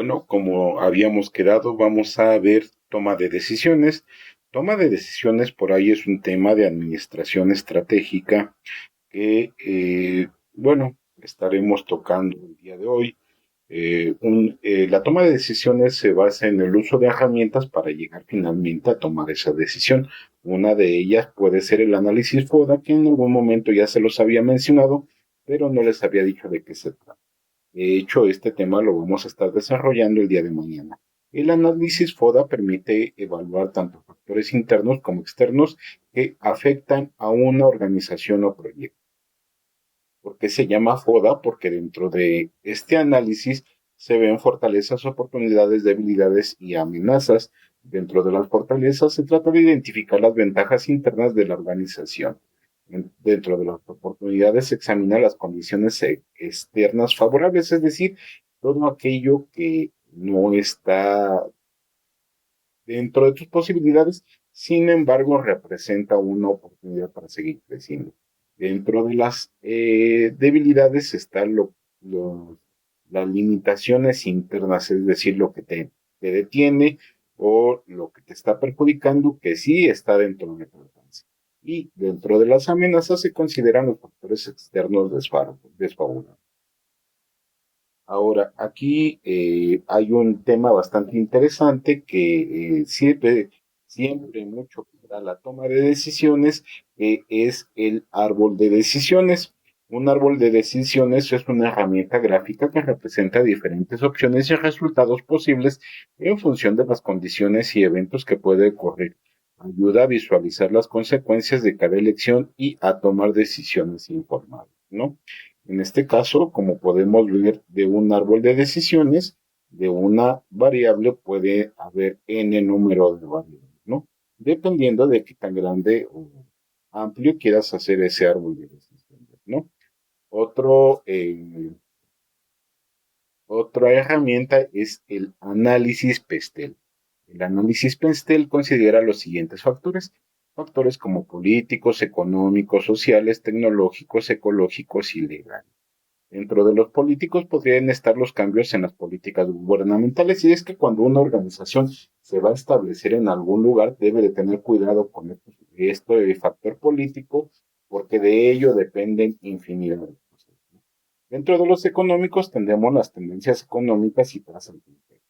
Bueno, como habíamos quedado, vamos a ver toma de decisiones. Toma de decisiones por ahí es un tema de administración estratégica que, bueno, estaremos tocando el día de hoy. La toma de decisiones se basa en el uso de herramientas para llegar finalmente a tomar esa decisión. Una de ellas puede ser el análisis FODA, que en algún momento ya se los había mencionado, pero no les había dicho de qué se trata. De hecho, este tema lo vamos a estar desarrollando el día de mañana. El análisis FODA permite evaluar tanto factores internos como externos que afectan a una organización o proyecto. ¿Por qué se llama FODA? Porque dentro de este análisis se ven fortalezas, oportunidades, debilidades y amenazas. Dentro de las fortalezas se trata de identificar las ventajas internas de la organización. Dentro de las oportunidades se examina las condiciones externas favorables, es decir, todo aquello que no está dentro de tus posibilidades, sin embargo, representa una oportunidad para seguir creciendo. Dentro de las debilidades están las limitaciones internas, es decir, lo que te detiene o lo que te está perjudicando, que sí está dentro de tu alcance. Y dentro de las amenazas se consideran los factores externos desfavorables. Ahora, aquí hay un tema bastante interesante que siempre mucho para la toma de decisiones, que es el árbol de decisiones. Un árbol de decisiones es una herramienta gráfica que representa diferentes opciones y resultados posibles en función de las condiciones y eventos que puede ocurrir. Ayuda a visualizar las consecuencias de cada elección y a tomar decisiones informadas, ¿no? En este caso, como podemos ver de un árbol de decisiones, de una variable puede haber n número de variables, ¿no? Dependiendo de qué tan grande o amplio quieras hacer ese árbol de decisiones, ¿no? Otro, Otra herramienta es el análisis PESTEL. El análisis PESTEL considera los siguientes factores. Factores como políticos, económicos, sociales, tecnológicos, ecológicos y legales. Dentro de los políticos podrían estar los cambios en las políticas gubernamentales, y es que cuando una organización se va a establecer en algún lugar debe de tener cuidado con esto de factor político, porque de ello dependen infinidad de cosas. Dentro de los económicos tendremos las tendencias económicas y tasas de interés.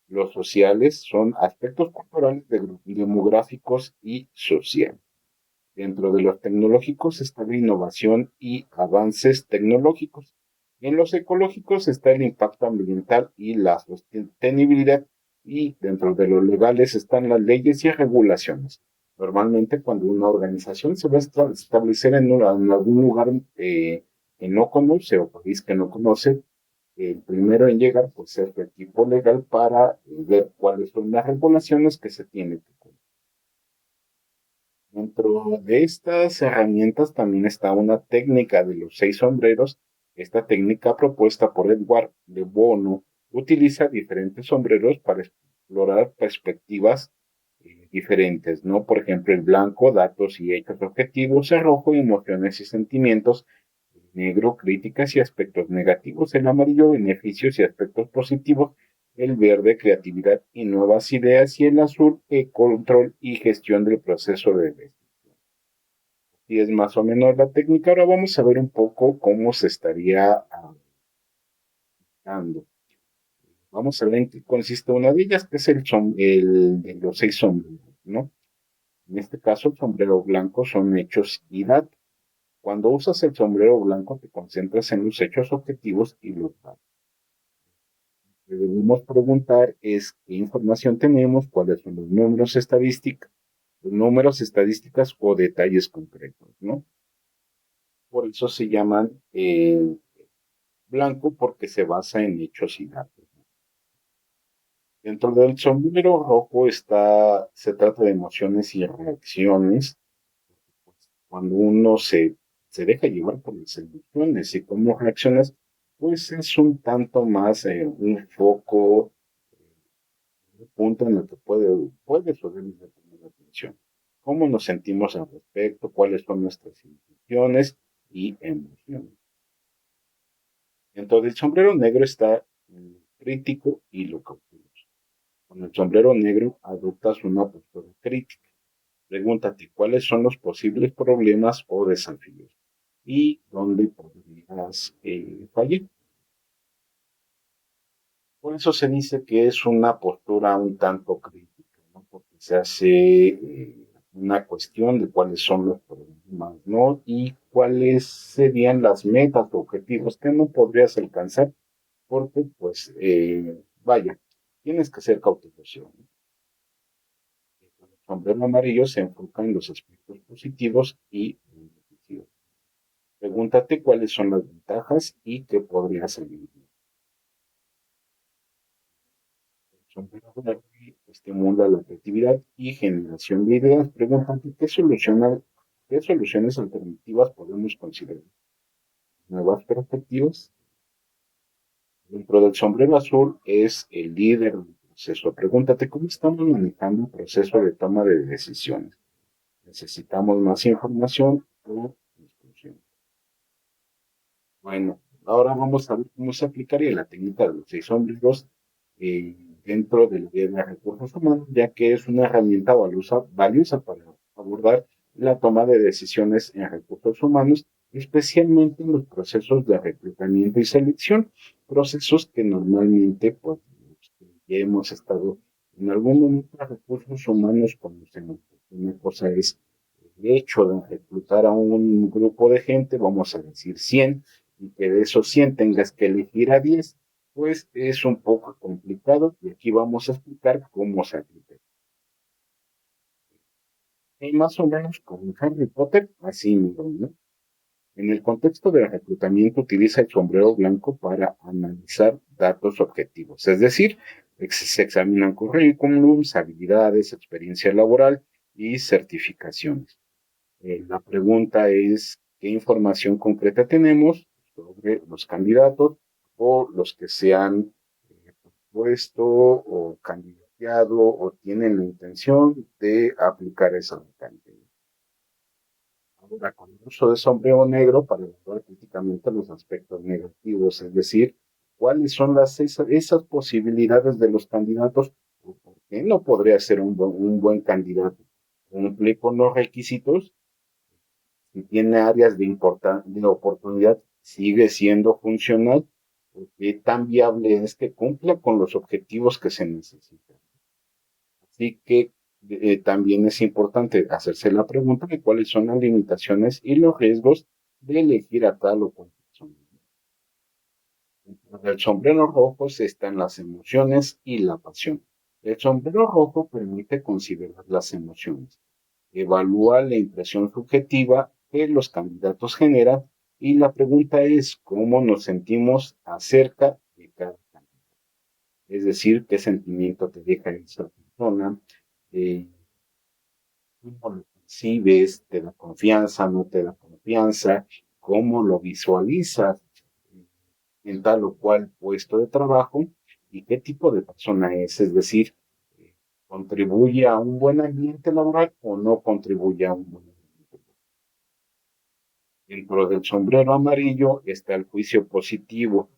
Los sociales son aspectos culturales, demográficos y sociales. Dentro de los tecnológicos está la innovación y avances tecnológicos. En los ecológicos está el impacto ambiental y la sostenibilidad. Y dentro de los legales están las leyes y regulaciones. Normalmente cuando una organización se va a establecer en algún lugar que no conoce o país que no conoce, el primero en llegar pues es el equipo legal para ver cuáles son las regulaciones que se tienen que cumplir. Dentro de estas herramientas también está una técnica de los 6 sombreros. Esta técnica propuesta por Edward de Bono utiliza diferentes sombreros para explorar perspectivas diferentes, ¿no? Por ejemplo, el blanco, datos y hechos objetivos; el rojo, emociones y sentimientos; el negro, críticas y aspectos negativos; el amarillo, beneficios y aspectos positivos; el verde, creatividad y nuevas ideas; y el azul, control y gestión del proceso de decisión. Y es más o menos la técnica. Ahora vamos a ver un poco cómo se estaría aplicando. Vamos a ver en qué consiste una de ellas, que es el de los 6 sombreros, ¿no? En este caso, el sombrero blanco son hechos y datos. Cuando usas el sombrero blanco, te concentras en los hechos objetivos y los datos. Lo que debemos preguntar es qué información tenemos, cuáles son los números, estadísticas o detalles concretos, ¿no? Por eso se llaman blanco, porque se basa en hechos y datos. Dentro del sombrero rojo se trata de emociones y reacciones. Cuando uno se deja llevar por las emociones y cómo reaccionas, pues es un tanto más un foco, un punto en el que puede o debes de poner atención. ¿Cómo nos sentimos al respecto? ¿Cuáles son nuestras intenciones y emociones? Dentro del sombrero negro está crítico y lo cauteloso. Con el sombrero negro adoptas una postura crítica. Pregúntate cuáles son los posibles problemas o desafíos y dónde podrías fallar. Por eso se dice que es una postura un tanto crítica, ¿no? Porque se hace una cuestión de cuáles son los problemas, ¿no? Y cuáles serían las metas o objetivos que no podrías alcanzar, porque, pues, vaya, tienes que ser cauteloso, ¿no? El sombrero amarillo se enfoca en los aspectos positivos y negativos. Pregúntate cuáles son las ventajas y qué podrías eliminar. Son personas que estimulan la creatividad y generación de ideas. Pregúntate qué soluciones alternativas podemos considerar. Nuevas perspectivas. Dentro del sombrero azul es el líder del proceso. Pregúntate cómo estamos manejando el proceso de toma de decisiones. ¿Necesitamos más información o discusión? Bueno, ahora vamos a ver cómo se aplicaría la técnica de los 6 sombreros eh, dentro del área de recursos humanos, ya que es una herramienta valiosa para abordar la toma de decisiones en recursos humanos, especialmente en los procesos de reclutamiento y selección, procesos que normalmente pues, ya hemos estado en algún momento en recursos humanos conocemos. Una cosa es el hecho de reclutar a un grupo de gente, vamos a decir 100, y que de esos 100 tengas que elegir a 10, pues es un poco complicado y aquí vamos a explicar cómo se aplica. Y más o menos como en Harry Potter, así mismo, ¿no? En el contexto del reclutamiento utiliza el sombrero blanco para analizar datos objetivos, es decir, se examinan currículums, habilidades, experiencia laboral y certificaciones. La pregunta es, ¿qué información concreta tenemos sobre los candidatos o los que se han propuesto o candidateado o tienen la intención de aplicar esa vacante? Ahora, con el uso de sombrero negro para evaluar críticamente los aspectos negativos, es decir, cuáles son esas posibilidades de los candidatos o por qué no podría ser un buen candidato. Cumple con los requisitos, si tiene áreas de oportunidad, sigue siendo funcional, porque tan viable es que cumpla con los objetivos que se necesitan. Así que también es importante hacerse la pregunta de cuáles son las limitaciones y los riesgos de elegir a tal o cual persona. Entre el sombrero rojo están las emociones y la pasión. El sombrero rojo permite considerar las emociones, evalúa la impresión subjetiva que los candidatos generan y la pregunta es cómo nos sentimos acerca de cada candidato. Es decir, qué sentimiento te deja esa persona, eh, cómo lo percibes, te da confianza, no te da confianza, cómo lo visualizas en tal o cual puesto de trabajo y qué tipo de persona es decir, contribuye a un buen ambiente laboral o no contribuye a un buen ambiente laboral. Dentro del sombrero amarillo está el juicio positivo.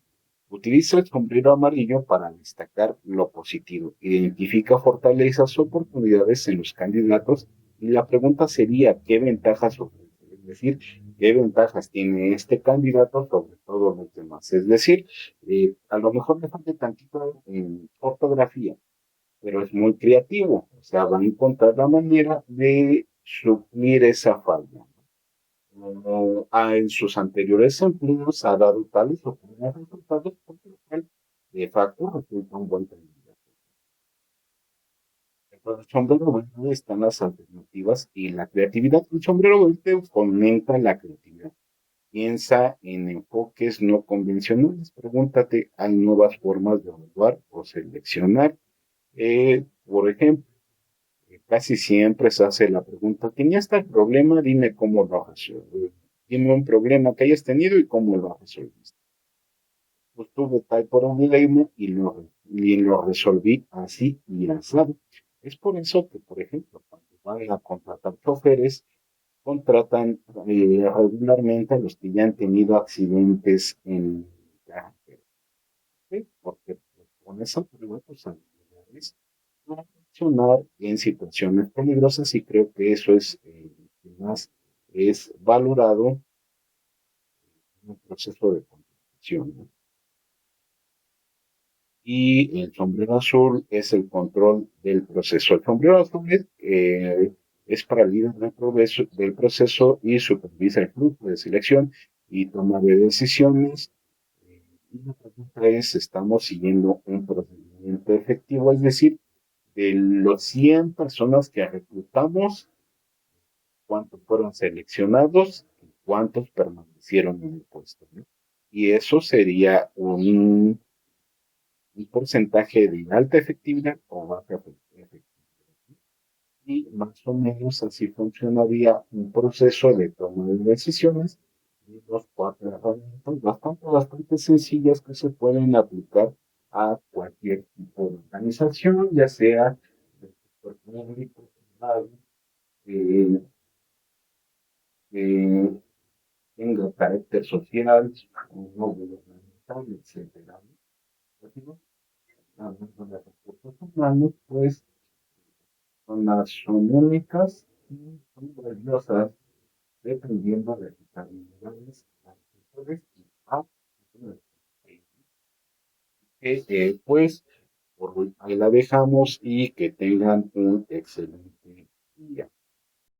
Utiliza el sombrero amarillo para destacar lo positivo. Identifica fortalezas o oportunidades en los candidatos y la pregunta sería, ¿qué ventajas ofrece? Es decir, ¿qué ventajas tiene este candidato sobre todos los demás? Es decir, a lo mejor le falta tantito en ortografía, pero es muy creativo. O sea, va a encontrar la manera de suplir esa falla. En sus anteriores empleos ha dado tales o cuales resultados porque de facto resulta un buen candidato. Dentro del sombrero verde están las alternativas y la creatividad. El sombrero verde fomenta la creatividad. Piensa en enfoques no convencionales. Pregúntate, ¿hay nuevas formas de evaluar o seleccionar? Por ejemplo, casi siempre se hace la pregunta, ¿tenías tal problema? Dime cómo lo resuelves. Dime un problema que hayas tenido y cómo lo resolviste. Pues tuve tal problema y lo resolví así y asado. Es por eso que, por ejemplo, cuando van a contratar choferes, contratan regularmente a los que ya han tenido accidentes en carretera. ¿Sí? Porque pues, con esa prueba tus habilidades para funcionar en situaciones peligrosas y creo que eso es lo que más es valorado en el proceso de contratación, ¿no? Y el sombrero azul es el control del proceso. El sombrero azul es para el líder del proceso y supervisa el flujo de selección y toma de decisiones. Y la pregunta es, ¿estamos siguiendo un procedimiento efectivo? Es decir, de los 100 personas que reclutamos, ¿cuántos fueron seleccionados y cuántos permanecieron en el puesto, ¿no? Y eso sería un porcentaje de alta efectividad o baja efectividad. Y más o menos así funcionaría un proceso de toma de decisiones de los 4 herramientas bastante sencillas que se pueden aplicar a cualquier tipo de organización, ya sea del sector público, privado, eh, que tenga carácter social, no gubernamental, etcétera. Hablando de recursos humanos, pues son únicas y son valiosas dependiendo de sus habilidades, actitudes y aptitudes. Pues por hoy ahí la dejamos y que tengan un excelente